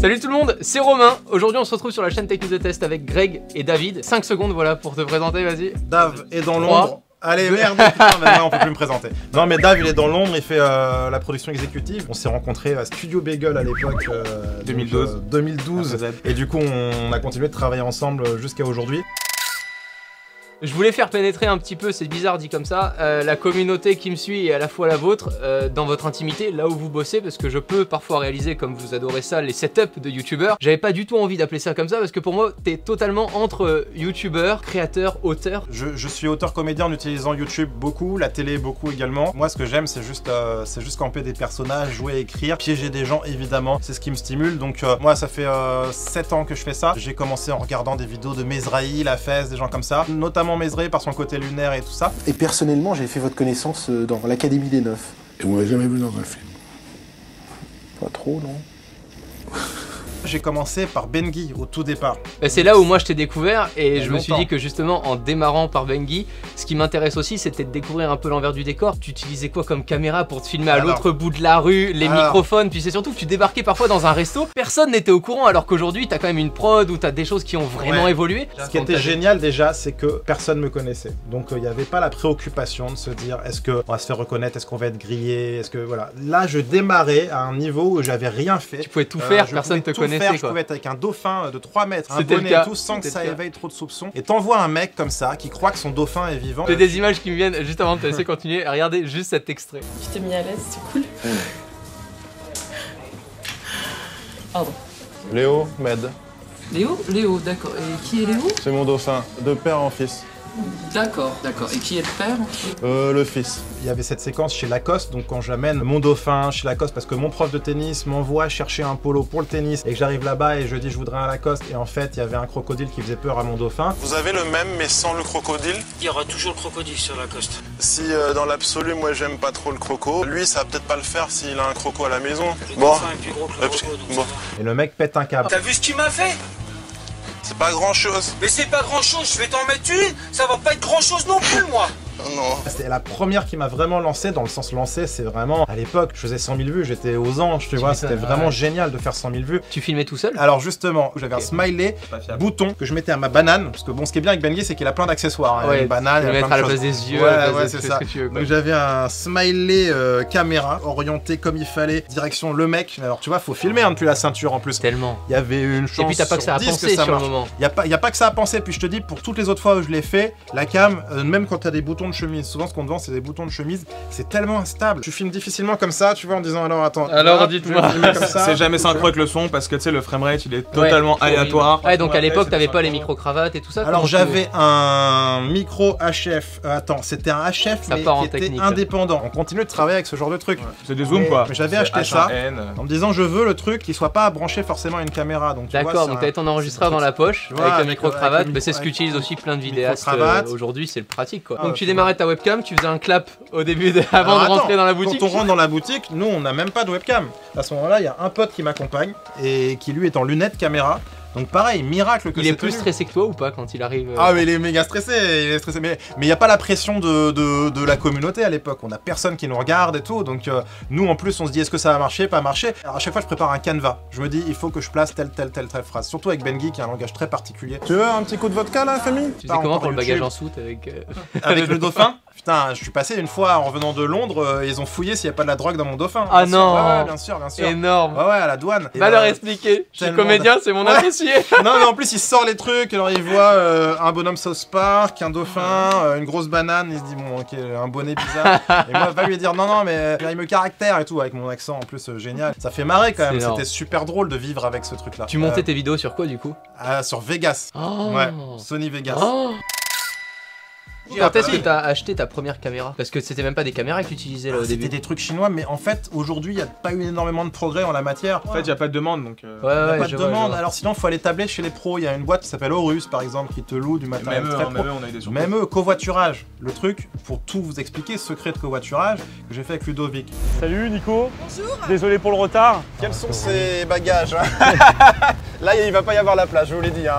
Salut tout le monde, c'est Romain. Aujourd'hui on se retrouve sur la chaîne Tech News de Test avec Greg et David. 5 secondes voilà pour te présenter, vas-y. Dave est dans l'ombre. Allez merde, putain, maintenant on peut plus me présenter. Non mais Dave il est dans l'ombre, il fait la production exécutive. On s'est rencontrés à Studio Bagel à l'époque 2012. Et du coup on a continué de travailler ensemble jusqu'à aujourd'hui. Je voulais faire pénétrer un petit peu, c'est bizarre dit comme ça, la communauté qui me suit et à la fois la vôtre dans votre intimité, là où vous bossez, parce que je peux parfois réaliser, comme vous adorez ça, les setups de youtubeurs. J'avais pas du tout envie d'appeler ça comme ça, parce que pour moi, t'es totalement entre youtubeur, créateur, auteur. Je suis auteur-comédien en utilisant YouTube beaucoup, la télé beaucoup également. Moi ce que j'aime c'est juste camper des personnages, jouer, écrire, piéger des gens évidemment, c'est ce qui me stimule. Donc moi ça fait 7 ans que je fais ça. J'ai commencé en regardant des vidéos de Mesrahi, La Fès, des gens comme ça, notamment Mesrahi par son côté lunaire et tout ça. Et personnellement, j'ai fait votre connaissance dans l'Académie des Neufs. Et on l'a jamais vu dans un film. Pas trop, non? J'ai commencé par Benguy au tout départ. C'est là où moi je t'ai découvert et je me suis dit que justement en démarrant par Benguy, ce qui m'intéresse aussi c'était de découvrir un peu l'envers du décor. Tu utilisais quoi comme caméra pour te filmer à l'autre bout de la rue, les microphones, puis c'est surtout que tu débarquais parfois dans un resto, personne n'était au courant alors qu'aujourd'hui t'as quand même une prod où t'as des choses qui ont vraiment évolué. Ce qui était génial déjà c'est que personne me connaissait. Donc il n'y avait pas la préoccupation de se dire est-ce qu'on va se faire reconnaître, est-ce qu'on va être grillé, est-ce que voilà. Là je démarrais à un niveau où j'avais rien fait. Tu pouvais tout faire, personne te connaissait. Je pouvais être avec un dauphin de 3 mètres, un bonnet et tout, sans que ça éveille trop de soupçons. Et t'envoies un mec comme ça, qui croit que son dauphin est vivant. J'ai des images qui me viennent juste avant de te laisser continuer. Regardez juste cet extrait. Je t'ai mis à l'aise, c'est cool. Pardon. Léo m'aide. Léo, d'accord. Et qui est Léo? C'est mon dauphin, de père en fils. D'accord. Et qui est le père? Le fils. Il y avait cette séquence chez Lacoste, donc quand j'amène mon dauphin chez Lacoste, parce que mon prof de tennis m'envoie chercher un polo pour le tennis, et que j'arrive là-bas et je dis je voudrais un Lacoste, et en fait il y avait un crocodile qui faisait peur à mon dauphin. Vous avez le même mais sans le crocodile? Il y aura toujours le crocodile sur Lacoste. Si dans l'absolu moi j'aime pas trop le croco, lui ça va peut-être pas le faire s'il a un croco à la maison. Le dauphin est plus gros que le croco, donc Et le mec pète un câble. T'as vu ce qu'il m'a fait? C'est pas grand chose. Mais c'est pas grand chose, je vais t'en mettre une, ça va pas être grand chose non plus moi. Non. C'était la première qui m'a vraiment lancé, dans le sens lancé, c'est vraiment, à l'époque, je faisais 100 000 vues, j'étais aux anges, tu vois, c'était vraiment génial de faire 100 000 vues. Tu filmais tout seul? Alors justement, j'avais un smiley bouton que je mettais à ma banane, parce que bon, ce qui est bien avec Benguy, c'est qu'il a plein d'accessoires. Ouais, une banane, il il a mettre plein à de la place choses. des yeux, Ouais, c'est ça. Tu veux, donc j'avais un smiley caméra, orienté comme il fallait, direction le mec. Alors tu vois, faut filmer depuis la ceinture en plus. Tellement. Il y avait une chance. Et puis t'as pas que ça à penser sur le moment. Il y a pas que ça à penser, puis je te dis, pour toutes les autres fois où je l'ai fait, la cam, même quand t'as des boutons de chemise, souvent ce qu'on te vend c'est des boutons de chemise, c'est tellement instable. Tu filmes difficilement comme ça, tu vois, en disant alors attends. Alors dites-moi. C'est jamais syncro avec le son parce que tu sais le framerate il est totalement aléatoire. Ouais, donc à l'époque t'avais pas les micro-cravates et tout ça. Alors j'avais un micro HF, attends, c'était un HF mais qui était indépendant. On continue de travailler avec ce genre de truc. C'est des zooms quoi. J'avais acheté ça en me disant je veux le truc qui soit pas branché forcément à une caméra. D'accord, donc t'avais ton enregistreur dans la poche avec la micro-cravate, mais c'est ce qu'utilisent aussi plein de vidéastes aujourd'hui, c'est le pratique quoi. Donc tu démarrais ta webcam, tu faisais un clap au début avant de rentrer dans la boutique. Quand on rentre dans la boutique, nous on n'a même pas de webcam. À ce moment-là, il y a un pote qui m'accompagne et qui lui est en lunettes caméra. Donc pareil, miracle que il est plus stressé que toi ou pas quand il arrive Ah mais il est méga stressé, mais il n'y a pas la pression de la communauté à l'époque, on a personne qui nous regarde et tout, donc nous en plus on se dit est-ce que ça va marcher, pas marcher. Alors à chaque fois je prépare un canevas, je me dis il faut que je place telle phrase, surtout avec Benguy qui a un langage très particulier. Tu veux un petit coup de vodka là famille? Tu sais comment pour le bagage en soute avec... avec le dauphin? Putain, je suis passé une fois en revenant de Londres, ils ont fouillé s'il n'y a pas de la drogue dans mon dauphin. Ah non. Ouais, bien sûr. Énorme. Ouais, à la douane. Va leur expliquer, je suis comédien, c'est mon associé. Non mais en plus il sort les trucs, alors il voit un bonhomme South Park, un dauphin, une grosse banane, il se dit bon ok, un bonnet bizarre. Et moi va lui dire non mais il me caractère et tout, avec mon accent en plus génial. Ça fait marrer quand même, c'était super drôle de vivre avec ce truc là. Tu montais tes vidéos sur quoi du coup? Sur Vegas. Ouais, Sony Vegas. Quand est-ce que t'as acheté ta première caméra? Parce que c'était même pas des caméras que tu utilisais là au début. C'était des trucs chinois, mais en fait aujourd'hui il n'y a pas eu énormément de progrès en la matière. En fait il n'y a pas de demande donc... Ouais, pas de demande, alors sinon il faut aller tabler chez les pros. Il y a une boîte qui s'appelle Horus par exemple qui te loue du matériel très pro. on a eu des surprises. Même eux, covoiturage. Le truc, pour tout vous expliquer, secret de covoiturage que j'ai fait avec Ludovic. Salut Nico. Bonjour. Désolé pour le retard. Quels sont ces bagages Là, il va pas y avoir la place, je vous l'ai dit, hein.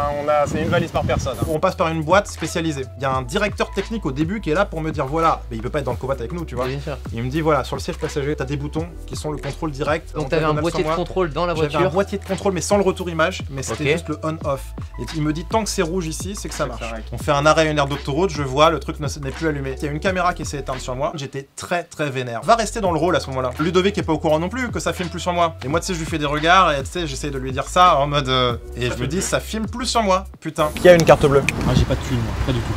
C'est une valise par personne. Hein. On passe par une boîte spécialisée. Il y a un directeur technique au début qui est là pour me dire voilà, mais il peut pas être dans le covat avec nous, tu vois. Bien sûr. Il me dit voilà, sur le siège passager, t'as des boutons qui sont le contrôle direct. Donc t'avais un boîtier de contrôle dans la voiture. J'avais un boîtier de contrôle mais sans le retour image, mais c'était Ok. juste le on-off. Et il me dit tant que c'est rouge ici, c'est que ça marche. On fait un arrêt à une aire d'autoroute, je vois, le truc n'est plus allumé. Il y a une caméra qui s'est éteinte sur moi, j'étais très vénère. Va rester dans le rôle à ce moment-là. Ludovic est pas au courant non plus que ça filme plus sur moi. Et moi tu sais, je lui fais des regards et tu sais, j'essaie de lui dire ça en mode et je me dis ça filme plus sur moi, putain. Qui a une carte bleue? Ah, j'ai pas de thune, moi, pas du tout.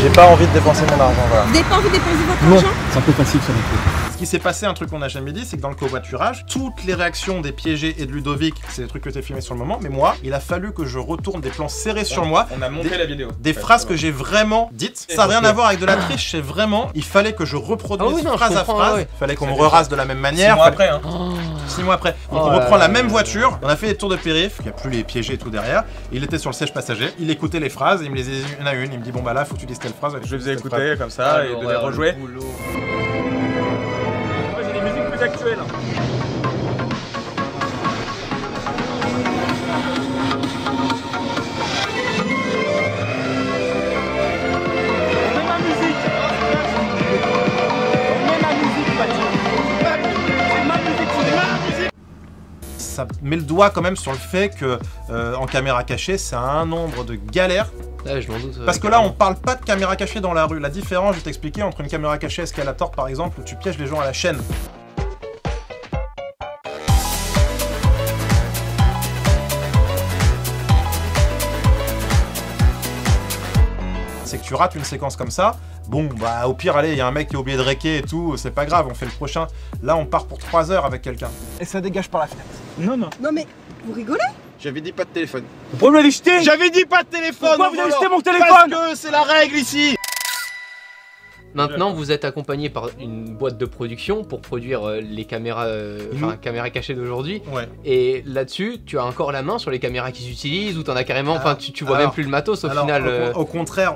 J'ai pas envie de dépenser mon argent, voilà. Vous n'avez pas envie de dépenser votre Non, argent? c'est un peu facile ça non plus. Ce qui s'est passé, un truc qu'on n'a jamais dit, c'est que dans le covoiturage, toutes les réactions des piégés et de Ludovic, c'est des trucs que t'as filmés sur le moment, mais moi, il a fallu que je retourne des plans serrés sur moi. On a monté la vidéo. Des phrases que j'ai vraiment dites. Ça n'a rien à voir avec de la triche, c'est vraiment, il fallait que je reproduise Ah oui, non, phrase je à comprends, phrase. ouais. Il fallait qu'on me rerasse de la même manière. 6 mois après, hein. 6 mois après. Donc Oh on là reprend la là même là. voiture, on a fait des tours de périph', il n'y a plus les piégés et tout derrière. Il était sur le siège passager, il écoutait les phrases, il me les disait une à une, il me dit bon bah là, faut que tu dises telle phrase. Je les faisais écouter comme ça et de les rejouer. Le boulot. Moi j'ai des musiques plus actuelles. Ça met le doigt quand même sur le fait que en caméra cachée, c'est un nombre de galères. Ouais, je m'en doute. Parce que là, on parle pas de caméra cachée dans la rue. La différence, je vais t'expliquer, entre une caméra cachée escalator par exemple, où tu pièges les gens à la chaîne. C'est que tu rates une séquence comme ça, bon bah au pire allez, il y a un mec qui a oublié de réquer et tout, c'est pas grave, on fait le prochain. Là on part pour 3 heures avec quelqu'un. Et ça dégage par la fenêtre. Non, non. Non mais, vous rigolez? J'avais dit pas de téléphone. Pourquoi vous l'avez jeté? J'avais dit pas de téléphone. Pourquoi vous avez jeté mon Parce téléphone? que c'est la règle ici. Maintenant, vous êtes accompagné par une boîte de production pour produire les caméras, caméras cachées d'aujourd'hui. Ouais. Et là-dessus, tu as encore la main sur les caméras qui s'utilisent ou t'en as carrément. Enfin, tu vois alors, même plus le matos au final. Au contraire,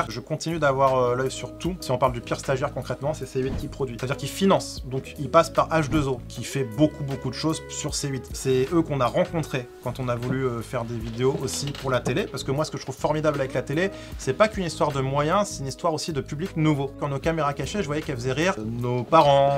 je continue d'avoir l'œil sur tout. Si on parle du pire stagiaire concrètement, c'est C8 qui produit. C'est-à-dire qu'il finance. Donc il passe par H2O qui fait beaucoup de choses sur C8. C'est eux qu'on a rencontrés quand on a voulu faire des vidéos aussi pour la télé. Parce que moi, ce que je trouve formidable avec la télé, c'est pas qu'une histoire de moyens, c'est une histoire aussi de public nouveau. Quand nos caméras cachées, je voyais qu'elles faisaient rire nos parents,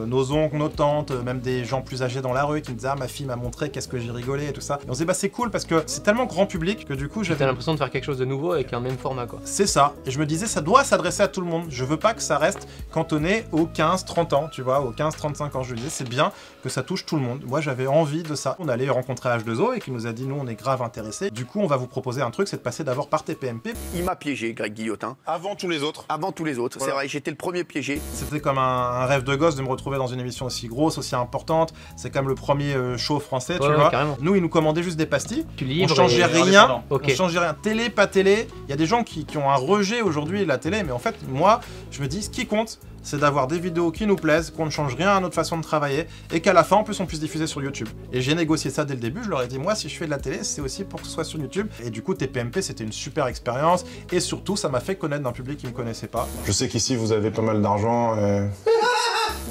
nos oncles, nos tantes, même des gens plus âgés dans la rue qui me disaient ah ma fille m'a montré qu'est-ce que j'ai rigolé et tout ça. Et on se dit bah c'est cool parce que c'est tellement grand public que du coup T'as j'avais l'impression de faire quelque chose de nouveau avec un même format quoi. c'est ça. Et je me disais, ça doit s'adresser à tout le monde. Je veux pas que ça reste cantonné aux 15-30 ans, tu vois, aux 15-35 ans. Je disais, c'est bien que ça touche tout le monde. Moi, j'avais envie de ça. On allait rencontrer H2O et qui nous a dit, nous, on est grave intéressés. Du coup, on va vous proposer un truc, c'est de passer d'abord par TPMP. Il m'a piégé, Greg Guillotin. Avant tous les autres. Avant tous les autres. Voilà. C'est vrai, j'étais le premier piégé. C'était comme un rêve de gosse de me retrouver dans une émission aussi grosse, aussi importante. C'est comme le premier show français, tu vois. Carrément. Nous, ils nous commandaient juste des pastilles. Tu On livres. changeait et- rien. Ok. On changeait rien. Télé, pas télé. Il y a des gens qui ont un rejet aujourd'hui de la télé, mais en fait, moi, je me dis, ce qui compte, c'est d'avoir des vidéos qui nous plaisent, qu'on ne change rien à notre façon de travailler, et qu'à la fin, en plus, on puisse diffuser sur YouTube. Et j'ai négocié ça dès le début. Je leur ai dit, moi, si je fais de la télé, c'est aussi pour que ce soit sur YouTube. Et du coup, TPMP, c'était une super expérience. Et surtout, ça m'a fait connaître d'un public qui me connaissait pas. Je sais qu'ici vous avez pas mal d'argent.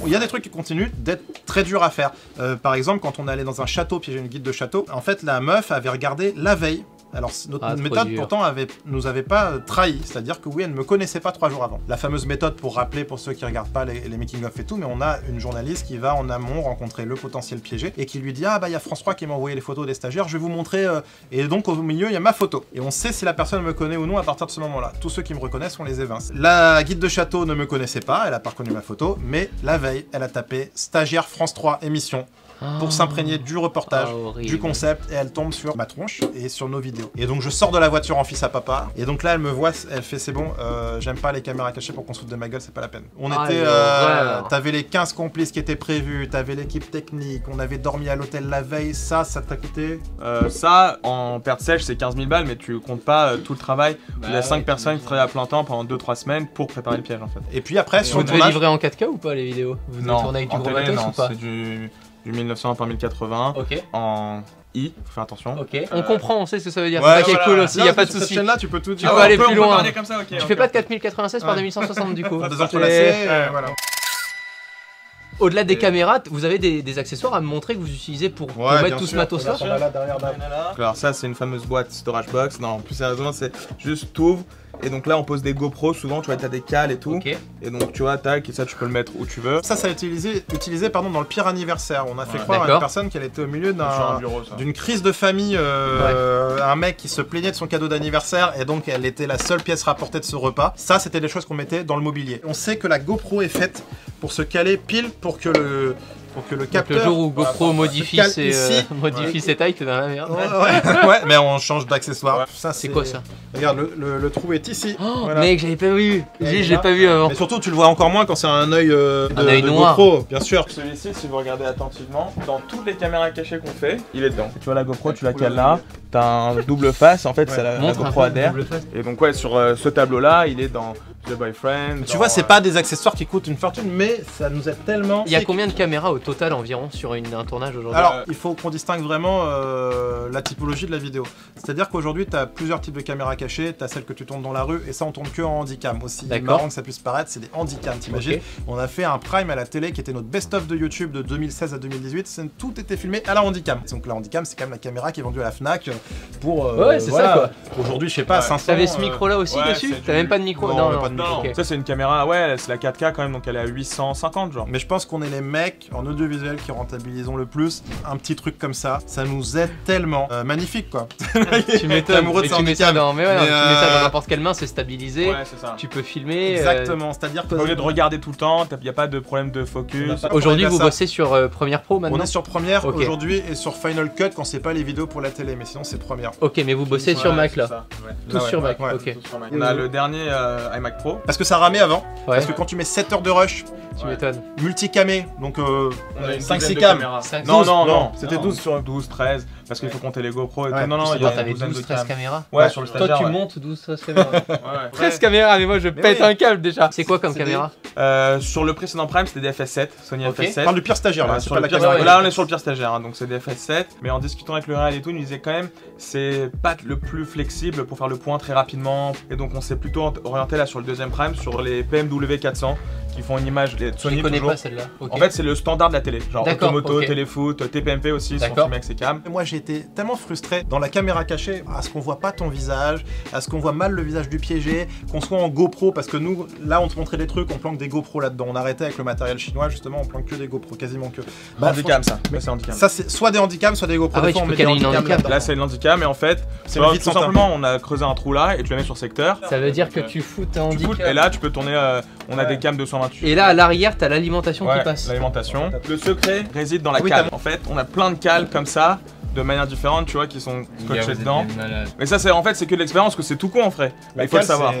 Il y a des trucs qui continuent d'être très durs à faire. Par exemple, quand on est allé dans un château piéger une guide de château, en fait, la meuf avait regardé la veille. Alors, notre trop méthode, dur. pourtant, nous avait pas trahi. C'est-à-dire que oui, elle ne me connaissait pas 3 jours avant. La fameuse méthode pour rappeler, pour ceux qui regardent pas les making-of et tout, mais on a une journaliste qui va en amont rencontrer le potentiel piégé et qui lui dit ah bah il y a France 3 qui m'a envoyé les photos des stagiaires, je vais vous montrer. Et donc au milieu il y a ma photo. Et on sait si la personne me connaît ou non à partir de ce moment-là. Tous ceux qui me reconnaissent, on les évince. La guide de château ne me connaissait pas, elle a pas reconnu ma photo, mais la veille, elle a tapé stagiaire France 3 émission. Pour s'imprégner du reportage, du concept, et elle tombe sur ma tronche et sur nos vidéos. Et donc je sors de la voiture en fils à papa, et donc là elle me voit, elle fait c'est bon, j'aime pas les caméras cachées pour qu'on se foute de ma gueule, c'est pas la peine. On était, t'avais les 15 complices qui étaient prévus, t'avais l'équipe technique, on avait dormi à l'hôtel la veille, ça t'a coûté Ça, en perte sèche, c'est 15 000 balles, mais tu comptes pas tout le travail. Il y a 5 personnes qui travaillent à plein temps pendant 2-3 semaines pour préparer le piège en fait. Et puis après, sur Vous le devez tournage... livrer en 4K ou pas les vidéos? Vous devez tourner avec du en gros télé, matos non, ou pas? c'est du 1900 par 1080. Ok. En I, fais attention. Ok. On comprend, on sait ce que ça veut dire. Ouais, c'est ça qui est cool aussi, y a pas de Cette soucis. chaîne-là, tu peux tout dire. Tu peux aller on plus peut loin. parler comme ça, ok, Tu ok. fais pas de 4096 par 2160 du coup. Des entrelacés, voilà. Au-delà des caméras, vous avez des accessoires à me montrer que vous utilisez pour mettre tout ce matos-là. Alors ça c'est une fameuse boîte storage box. Non, plus sérieusement c'est juste t'ouvres. Et donc là on pose des GoPros souvent, tu vois, t'as des cales et tout. Okay. Et donc tu vois, tac, et ça tu peux le mettre où tu veux. Ça a été utilisé pardon, dans le pire anniversaire. On a fait croire à une personne qu'elle était au milieu d'une crise de famille, un mec qui se plaignait de son cadeau d'anniversaire et donc elle était la seule pièce rapportée de ce repas. Ça c'était des choses qu'on mettait dans le mobilier. On sait que la GoPro est faite pour se caler pile pour que le capteur... Le jour où GoPro modifie ses tailles, t'es dans la merde. Ouais, mais on change d'accessoire. Ça c'est quoi ça? Regarde, le trou est ici. Oh, voilà. Mec, j'avais pas vu. J'ai pas vu avant. Mais surtout, tu le vois encore moins quand c'est un œil de noir. GoPro, bien sûr. Celui-ci, si vous regardez attentivement, dans toutes les caméras cachées qu'on fait, il est dedans. Tu vois la GoPro, tu la cales là. T'as un double face, en fait, c'est la GoPro ADR. Et donc ouais, sur ce tableau-là, il est dans The Boyfriend. Tu vois, c'est pas des accessoires qui coûtent une fortune, mais ça nous aide tellement. Il y a combien de caméras au total environ sur un tournage aujourd'hui? Alors, il faut qu'on distingue vraiment la typologie de la vidéo. C'est-à-dire qu'aujourd'hui, tu as plusieurs types de caméras cachées. Tu as celles que tu tournes dans la rue, et ça, on tourne que en handycam. Aussi marrant que ça puisse paraître, c'est des handycam, t'imagines. On a fait un prime à la télé qui était notre best-of de YouTube de 2016 à 2018. Tout était filmé à la handycam. Donc la handycam, c'est quand même la caméra qui est vendue à la Fnac pour... ouais, c'est ça quoi. Aujourd'hui, je sais pas, 500... T'avais ce micro-là aussi dessus? T'as même pas de micro? Non, pas de micro. Ça, c'est une caméra, ouais, c'est la 4K quand même, donc elle est à 850 genre. Mais je pense qu'on est les mecs en audiovisuel qui rentabilisons le plus. Un petit truc comme ça, ça nous aide tellement. Magnifique quoi. Tu m'étonnes. Tu mets ça dans n'importe quelle main, c'est stabilisé. Ouais, c'est ça. Tu peux filmer. Exactement, c'est-à-dire que... Au lieu de regarder tout le temps, il n'y a pas de problème de focus. Aujourd'hui, vous bossez sur Premiere Pro maintenant? On est sur Premiere aujourd'hui et sur Final Cut quand c'est pas les vidéos pour la télé, mais sinon c'est Premiere. Ok, mais vous bossez sur Mac là? Tous sur Mac, ok. On a le dernier iMac Pro. Parce que ça ramait avant. Parce que quand tu mets 7 heures de rush, tu m'étonnes. Multicamé, donc on a une 5-6 cam. Non, c'était 12 sur 12, 13, parce qu'il faut compter les GoPro et tout. Non, il y a t'avais 12-13 caméras. Ouais, sur le stagiaire. Toi, tu montes 12-13 caméras. 13 caméras, mais moi je pète un câble déjà. C'est quoi comme caméra? Sur le précédent Prime, c'était des FS7, Sony FS7. On parle du pire stagiaire là, sur la caméra. Là, on est sur le pire stagiaire, donc c'est des FS7. Mais en discutant avec le réel et tout, il nous disait quand même, c'est pas le plus flexible pour faire le point très rapidement. Et donc, on s'est plutôt orienté là sur le deuxième Prime, sur les PMW 400. Qui font une image, les Sony connais pas celle-là. En fait, c'est le standard de la télé. Genre Automoto, Téléfoot, TPMP aussi, sont filmés avec ces cams. Moi, j'ai été tellement frustré dans la caméra cachée, à ce qu'on voit pas ton visage, à ce qu'on voit mal le visage du piégé, qu'on soit en GoPro, parce que nous, là, on te montrait des trucs, on planque des GoPro là-dedans. On arrêtait avec le matériel chinois, justement, on planque que des GoPro, quasiment que. Handycam, ça. C'est handycam. Ça, c'est soit des handycams, soit des GoPro. Ah ouais, tu peux caler une handicap. Là, c'est une handicam, et en fait, c'est tout simplement, on a creusé un trou là et tu le mets sur secteur. Ça veut dire que tu fous ta handicap. Et là, tu peux tourner. On a des cams 228. Et là, à l'arrière, t'as l'alimentation qui passe. L'alimentation. Le secret réside dans la cale. En fait, on a plein de cales comme ça, de manière différente, tu vois, qui sont scotchées dedans. Mais ça, c'est en fait, c'est que de l'expérience, que c'est tout con en vrai. Il faut le savoir.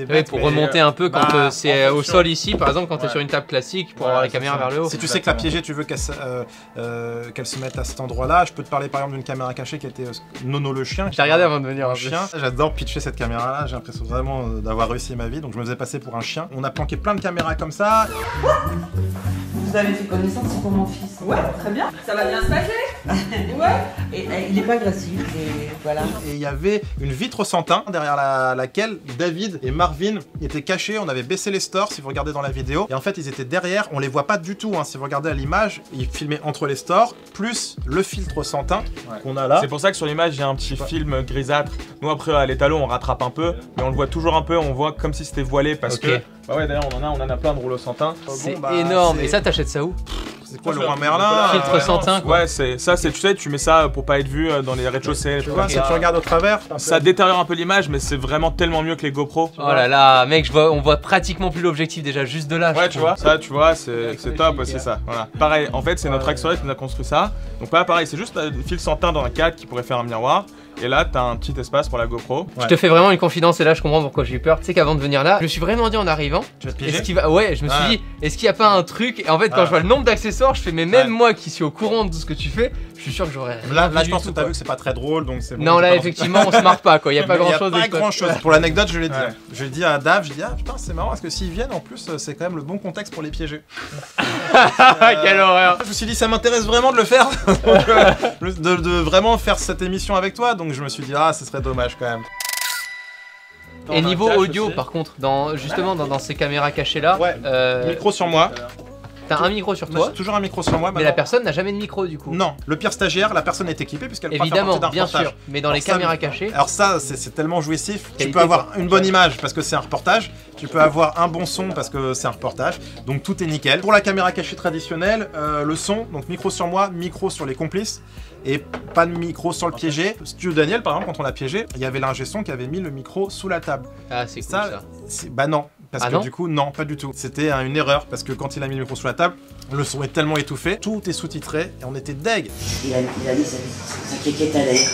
Ouais, pour remonter un peu quand c'est au sol ici, par exemple, quand t'es sur une table classique, pour avoir la caméra vers le haut. Si tu sais que la piégée, tu veux qu'elle se mette à cet endroit-là, je peux te parler par exemple d'une caméra cachée qui était Nono le chien. J'ai regardé avant de venir. Un chien. J'adore pitcher cette caméra-là. J'ai l'impression vraiment d'avoir réussi ma vie, donc je me faisais passer pour un chien. On a planqué plein de caméras comme ça. Vous avez fait connaissance pour mon fils? Ouais, très bien. Ça va bien se passer? Ouais. Et il est pas agressif, et voilà. Et il y avait une vitre sans teint derrière laquelle David et Marvin étaient cachés. On avait baissé les stores, si vous regardez dans la vidéo. Et en fait, ils étaient derrière. On les voit pas du tout, hein. Si vous regardez à l'image, ils filmaient entre les stores, plus le filtre sans teint qu'on a là. C'est pour ça que sur l'image, il y a un petit film grisâtre. Nous, après, à l'étalon, on rattrape un peu, mais on le voit toujours un peu. On voit comme si c'était voilé parce que. Bah ouais, d'ailleurs, on en a plein de rouleaux sans teint. C'est énorme. Et ça, t'achètes ça où? C'est quoi le roi Merlin? Filtre sans teint quoi. Ouais, c'est ça, tu sais, tu mets ça pour pas être vu dans les rez-de-chaussée. Tu vois, si tu regardes au travers, ça détériore un peu l'image, mais c'est vraiment tellement mieux que les GoPro. Oh là là, mec, on voit pratiquement plus l'objectif déjà juste de là. Ouais, tu vois, ça, tu vois, c'est top aussi ça. Voilà. Pareil, en fait, c'est notre accessoire qui nous a construit ça. Donc pas pareil, c'est juste un fil sans teint dans un cadre qui pourrait faire un miroir. Et là, t'as un petit espace pour la GoPro. Je te fais vraiment une confidence et là, je comprends pourquoi j'ai eu peur. Tu sais qu'avant de venir là, je me suis vraiment dit en arrivant. Tu vas te piéger ? Ouais, je me suis dit, est-ce qu'il n'y a pas un truc? Et en fait, quand je vois le nombre d'accessoires, je fais, mais même moi qui suis au courant de tout ce que tu fais, je suis sûr que j'aurais. Là, je pense que t'as vu que c'est pas très drôle, donc c'est bon. Non, là, effectivement, on se marre pas quoi. Il y a pas grand chose. Pas grand chose. Pour l'anecdote, je l'ai dit. Je l'ai dit à Dave, je dis ah putain, c'est marrant parce que s'ils viennent, en plus, c'est quand même le bon contexte pour les piéger. Quelle horreur. Je me suis dit, ça m'intéresse vraiment de le faire, de vraiment faire cette émission avec toi, donc je me suis dit ah, ce serait dommage quand même. Et niveau audio, par contre, justement dans ces caméras cachées là, micro sur moi. T'as un micro sur toi. J'ai toujours un micro sur moi. Mais la personne n'a jamais de micro du coup. Non, le pire stagiaire, la personne est équipée puisqu'elle peut faire Évidemment, partie d'un bien reportage. sûr. Mais dans les caméras cachées. Alors ça, c'est tellement jouissif. Qualité, tu peux avoir quoi. une bonne image parce que c'est un reportage. Tu peux avoir un bon son parce que c'est un reportage. Donc tout est nickel. Pour la caméra cachée traditionnelle, le son, donc micro sur moi, micro sur les complices. Et pas de micro sur le piégé. Studio Daniel, par exemple, quand on l'a piégé, il y avait l'ingé son qui avait mis le micro sous la table. Ah, c'est cool ça. Bah non. Parce que non du coup, non, pas du tout. C'était une erreur parce que quand il a mis le micro sous la table, le son est tellement étouffé, tout est sous-titré et on était deg. Il a dit sa quéquette à l'air.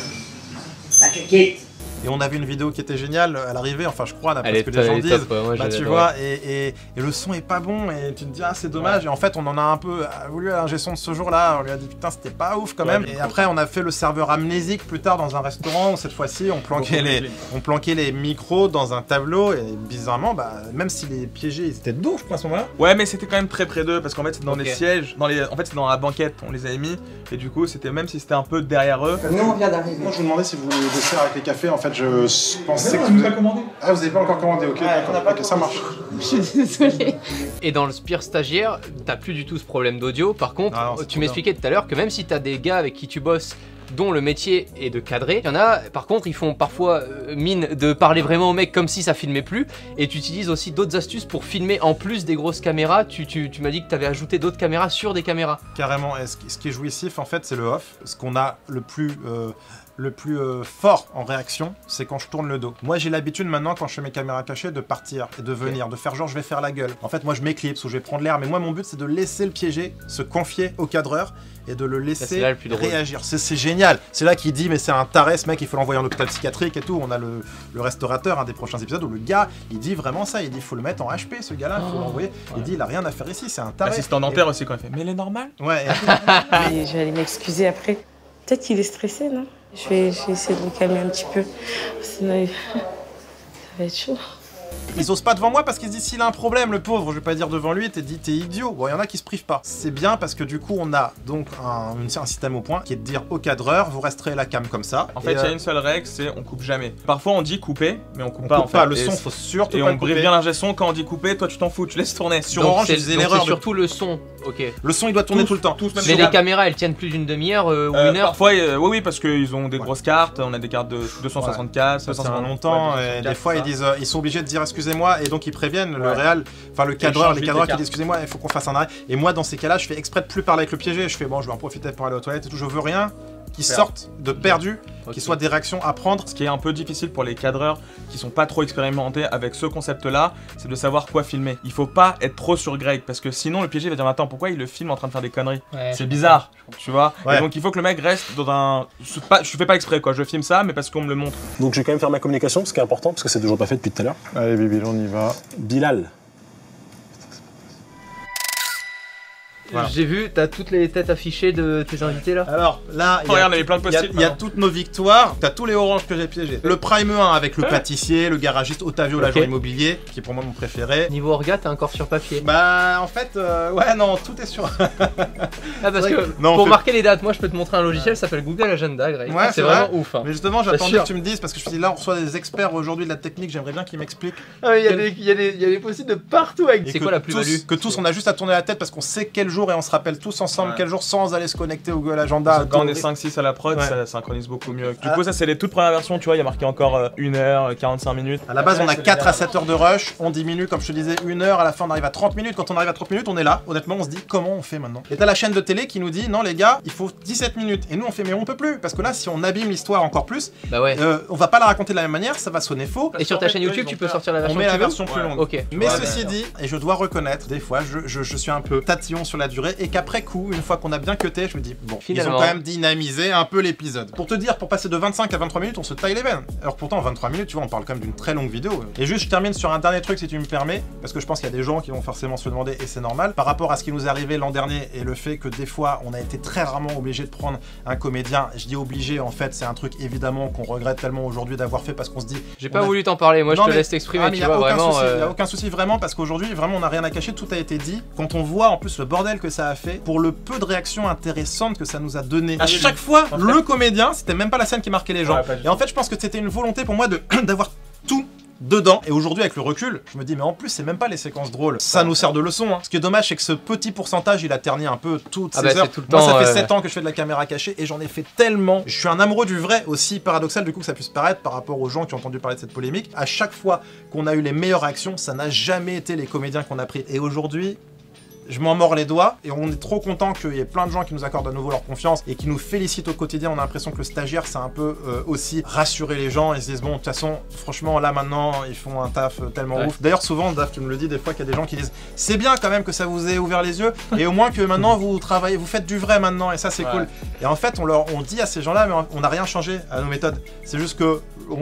La quéquette. Et on avait une vidéo qui était géniale à l'arrivée, enfin je crois, d'après ce que Elle les gens est disent. top, ouais, moi, bah, tu vois, et le son est pas bon, et tu te dis, ah c'est dommage. Et en fait, on en a un peu voulu à l'ingé son de ce jour-là. On lui a dit, putain, c'était pas ouf quand même. Et après, on a fait le serveur amnésique plus tard dans un restaurant où cette fois-ci, on planquait les micros dans un tableau. Et bizarrement, bah, même si les piégés ils étaient de dos, je crois, à ce moment-là. Ouais, mais c'était quand même très près d'eux parce qu'en fait, c'était dans les sièges. En fait, c'était dans la banquette, on les avait mis. Et du coup, c'était même si c'était un peu derrière eux. Nous, on vient d'arriver. Moi, je vous demandais si vous voulez des desserts avec les cafés. En fait, je pensais que on nous a commandé. Ah, vous avez pas encore commandé, ok, d'accord. Ok, ça marche. Je suis désolée. Et dans le pire stagiaire, t'as plus du tout ce problème d'audio. Par contre, Ah non, tu m'expliquais tout à l'heure que même si t'as des gars avec qui tu bosses, dont le métier est de cadrer, il y en a, par contre, ils font parfois mine de parler vraiment au mec comme si ça filmait plus. Et tu utilises aussi d'autres astuces pour filmer en plus des grosses caméras. Tu m'as dit que t'avais ajouté d'autres caméras sur des caméras. Carrément, et ce qui est jouissif, en fait, c'est le off. Ce qu'on a le plus fort en réaction, c'est quand je tourne le dos. Moi, j'ai l'habitude maintenant, quand je fais mes caméras cachées, de partir et de venir, de faire genre je vais faire la gueule. En fait, moi, je m'éclipse ou je vais prendre l'air, mais moi, mon but, c'est de laisser le piégé se confier au cadreur et de le laisser réagir. C'est génial. C'est là qu'il dit, mais c'est un taré, ce mec, il faut l'envoyer en hôpital psychiatrique et tout. On a le restaurateur, un des prochains épisodes, où le gars, il dit vraiment ça. Il dit, il faut le mettre en HP, ce gars-là, il faut l'envoyer. Il dit, il a rien à faire ici, c'est un taré. L'assistant dentaire aussi, quand il fait, mais il est normal. Ouais. Et je vais aller m'excuser après. Peut-être qu'il est stressé, non? Je vais essayer de le calmer un petit peu. Sinon, ça va être chaud. Ils osent pas devant moi parce qu'ils se disent s'il a un problème, le pauvre, je vais pas dire devant lui, t'es idiot. Bon, il y en a qui se privent pas. C'est bien parce que du coup, on a donc un système au point qui est de dire au cadreur, vous resterez la cam comme ça. En fait, il y a une seule règle, c'est on coupe jamais. Parfois, on dit couper, mais on coupe On pas. coupe pas, le son, faut surtout et pas on le couper. briefe bien l'ingé son. Quand on dit couper, toi, tu t'en fous, tu laisses tourner. Sur Orange, je faisais l'erreur. C'est surtout le son, ok. Le son, il doit tourner tout le temps. Mais les caméras, elles tiennent plus d'une demi-heure ou une heure. Parfois, oui, parce qu'ils ont des grosses cartes. On a des cartes de 264, ça c'est un longtemps. Et des fois, ils disent, ils sont obligés de dire excusez-moi, et donc ils préviennent le réal, enfin le cadreur, les cadreurs qui disent excusez-moi, il faut qu'on fasse un arrêt. Et moi, dans ces cas-là, je fais exprès de plus parler avec le piégé. Je fais bon, je vais en profiter pour aller aux toilettes et tout. Je veux rien qui sortent de perdu, qui soient des réactions à prendre. Ce qui est un peu difficile pour les cadreurs qui sont pas trop expérimentés avec ce concept-là, c'est de savoir quoi filmer. Il faut pas être trop sur Greg, parce que sinon le piégé va dire attends, pourquoi il le filme en train de faire des conneries? C'est bizarre, tu vois. Et donc il faut que le mec reste dans un... Je fais pas exprès quoi, je filme ça, mais parce qu'on me le montre. Donc je vais quand même faire ma communication, ce qui est important, parce que c'est toujours pas fait depuis tout à l'heure. Allez Bibi, on y va. Bilal. Voilà. J'ai vu, t'as toutes les têtes affichées de tes invités là. Alors là, il y a toutes nos victoires, t'as tous les oranges que j'ai piégés. Le Prime 1 avec le pâtissier, le garagiste Ottavio, l'agent immobilier, qui est pour moi mon préféré. Niveau orga, t'es encore sur papier. Bah en fait, ouais non, tout est sur... Ah parce que pour marquer les dates, moi je peux te montrer un logiciel, ça s'appelle Google Agenda, Greg. Ouais, c'est vraiment ouf. Hein. Mais justement, j'attendais que tu me dises, parce que je me dis là, on reçoit des experts aujourd'hui de la technique, j'aimerais bien qu'ils m'expliquent. Ah, il y a des possibles de partout avec... C'est quoi la plus-value? Que tous, on a juste à tourner la tête parce qu'on sait quel jour et on se rappelle tous ensemble quel jour sans aller se connecter au Google Agenda. Quand on est 5-6 à la prod, ça synchronise beaucoup mieux. Du coup, ça c'est les toutes premières versions, tu vois, il y a marqué encore 1 heure, 45 minutes. À la base, on a 4 à 7 heures de rush, on diminue, comme je te disais, 1 heure, à la fin on arrive à 30 minutes. Quand on arrive à 30 minutes, on est là. Honnêtement, on se dit comment on fait maintenant. Et t'as la chaîne de télé qui nous dit non les gars, il faut 17 minutes. Et nous on fait mais on peut plus parce que là, si on abîme l'histoire encore plus, on va pas la raconter de la même manière, ça va sonner faux. Et sur ta chaîne YouTube, tu peux sortir la version. On met la version plus longue. Ok. Mais ceci dit, et je dois reconnaître, des fois, je suis un peu tatillon sur la durée et qu'après coup, une fois qu'on a bien cuté, je me dis, bon, finalement, ils ont quand même dynamisé un peu l'épisode. Pour te dire, pour passer de 25 à 23 minutes, on se taille les veines. Alors pourtant, 23 minutes, tu vois, on parle quand même d'une très longue vidéo. Et juste, je termine sur un dernier truc, si tu me permets, parce que je pense qu'il y a des gens qui vont forcément se demander, et c'est normal, par rapport à ce qui nous est arrivé l'an dernier et le fait que des fois, on a été très rarement obligé de prendre un comédien. Je dis obligé, en fait, c'est un truc évidemment qu'on regrette tellement aujourd'hui d'avoir fait parce qu'on se dit... J'ai pas voulu t'en parler, moi je te laisse t'exprimer, tu vois, vraiment... Il n'y a aucun souci vraiment, parce qu'aujourd'hui, vraiment, on n'a rien à cacher, tout a été dit. Quand on voit en plus le bordel que ça a fait, pour le peu de réactions intéressantes que ça nous a donné. À chaque fois, le comédien, c'était même pas la scène qui marquait les gens. Et en fait, je pense que c'était une volonté pour moi d'avoir tout dedans. Et aujourd'hui, avec le recul, je me dis, mais en plus, c'est même pas les séquences drôles. Ça nous sert de leçon. Hein. Ce qui est dommage, c'est que ce petit pourcentage, il a terni un peu toutes ces heures. Tout le Moi, temps, ça fait 7 ans que je fais de la caméra cachée et j'en ai fait tellement. Je suis un amoureux du vrai, aussi paradoxal du coup que ça puisse paraître par rapport aux gens qui ont entendu parler de cette polémique. À chaque fois qu'on a eu les meilleures réactions, ça n'a jamais été les comédiens qu'on a pris. Et aujourd'hui, je m'en mords les doigts et on est trop content qu'il y ait plein de gens qui nous accordent à nouveau leur confiance et qui nous félicitent au quotidien. On a l'impression que le stagiaire, c'est un peu aussi rassurer les gens et se disent bon, de toute façon, franchement, là maintenant, ils font un taf tellement ouf. D'ailleurs, souvent, Dave, tu me le dis des fois qu'il y a des gens qui disent c'est bien quand même que ça vous ait ouvert les yeux et au moins que maintenant vous travaillez, vous faites du vrai maintenant et ça c'est cool. Et en fait, on dit à ces gens-là, mais on n'a rien changé à nos méthodes. C'est juste que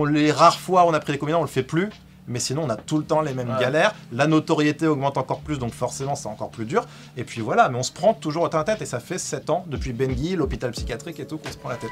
les rares fois où on a pris des comédiens, on le fait plus. Mais sinon, on a tout le temps les mêmes galères. La notoriété augmente encore plus, donc forcément, c'est encore plus dur. Et puis voilà, mais on se prend toujours au tête-à-tête. Et ça fait 7 ans, depuis Bengui, l'hôpital psychiatrique et tout, qu'on se prend la tête.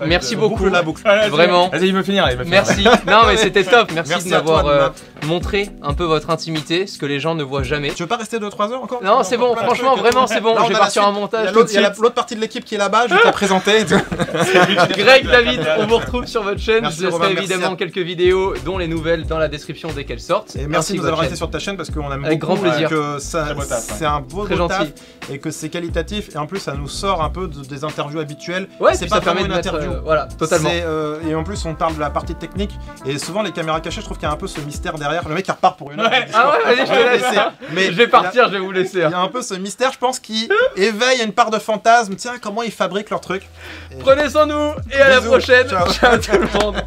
Merci beaucoup. Boucle la boucle. Vraiment. Vas-y, il me finir. Merci. Non, mais c'était top. Merci Merci de m'avoir montré un peu votre intimité, ce que les gens ne voient jamais. Tu veux pas rester 2-3 heures encore? Non, c'est bon. Franchement, vraiment, c'est bon. Je vais partir en montage. Il y a l'autre partie de l'équipe qui est là-bas. Je vais te la présenter. Greg, David, on vous retrouve sur votre chaîne. Merci, je laisserai Romain, évidemment quelques vidéos, dont les nouvelles, dans la description dès qu'elles sortent. Et merci de nous avoir resté sur ta chaîne parce qu'on aime avec beaucoup grand plaisir. Que c'est un beau taf et que c'est qualitatif et en plus ça nous sort un peu des interviews habituelles. Ouais, c'est pas ça permet une de mettre, interview. voilà, totalement. Et en plus on parle de la partie technique et souvent les caméras cachées, je trouve qu'il y a un peu ce mystère derrière. Le mec qui repart pour une heure. Ah ouais, vas-y, je te laisse. Mais je vais partir, je vais vous laisser. Il y a un peu ce mystère, je pense, qui éveille une part de fantasme. Tiens, comment ils fabriquent leur truc. Prenez soin de nous et à la prochaine. Ciao. Ciao tout le monde.